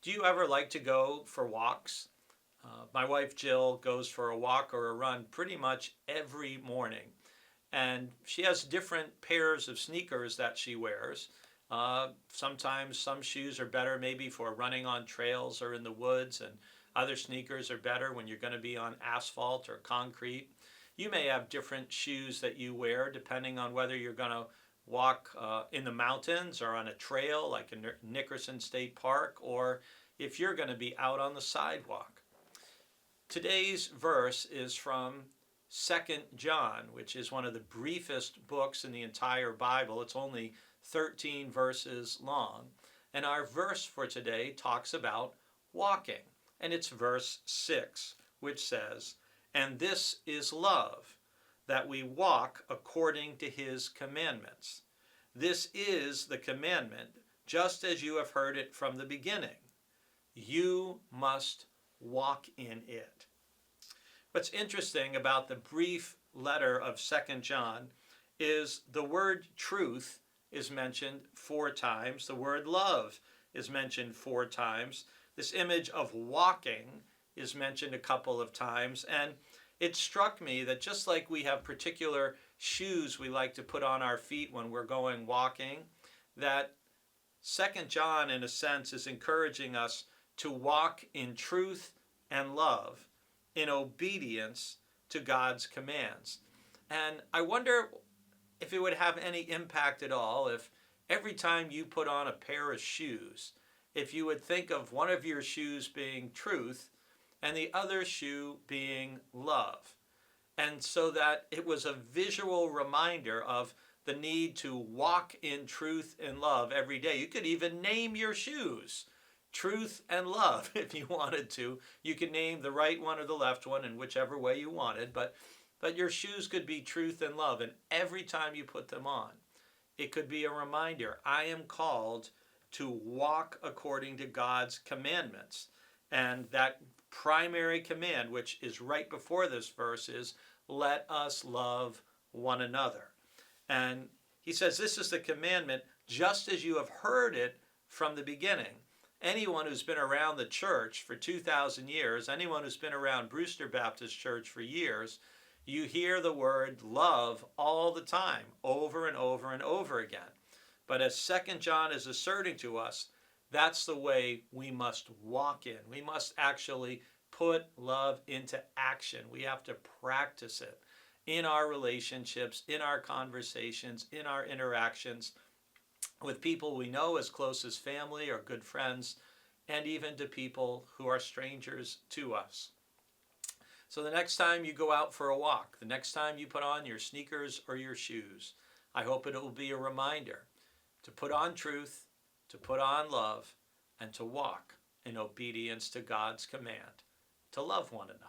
Do you ever like to go for walks? My wife Jill goes for a walk or a run pretty much every morning, and she has different pairs of sneakers that she wears. Sometimes some shoes are better maybe for running on trails or in the woods, and other sneakers are better when you're going to be on asphalt or concrete. You may have different shoes that you wear depending on whether you're going to walk in the mountains or on a trail like in Nickerson State Park, or if you're going to be out on the sidewalk. Today's verse is from Second John, which is one of the briefest books in the entire Bible. It's only 13 verses long. And our verse for today talks about walking. And it's verse 6, which says, "And this is love, that we walk according to his commandments. This is the commandment, just as you have heard it from the beginning. You must walk in it." What's interesting about the brief letter of Second John is the word truth is mentioned 4 times. The word love is mentioned 4 times. This image of walking is mentioned a couple of times. And it struck me that just like we have particular shoes we like to put on our feet when we're going walking, that Second John, in a sense, is encouraging us to walk in truth and love, in obedience to God's commands. And I wonder if it would have any impact at all if every time you put on a pair of shoes, if you would think of one of your shoes being truth and the other shoe being love. And so that it was a visual reminder of the need to walk in truth and love every day. You could even name your shoes truth and love if you wanted to. You could name the right one or the left one in whichever way you wanted, but your shoes could be truth and love. And every time you put them on, it could be a reminder, I am called to walk according to God's commandments. And that primary command, which is right before this verse, is let us love one another. And he says, this is the commandment just as you have heard it from the beginning. Anyone who's been around the church for 2,000 years, anyone who's been around Brewster Baptist Church for years, you hear the word love all the time, over and over and over again. But as Second John is asserting to us, that's the way we must walk in. We must actually put love into action. We have to practice it in our relationships, in our conversations, in our interactions with people we know as close as family or good friends, and even to people who are strangers to us. So the next time you go out for a walk, the next time you put on your sneakers or your shoes, I hope it will be a reminder to put on truth, to put on love, and to walk in obedience to God's command, to love one another.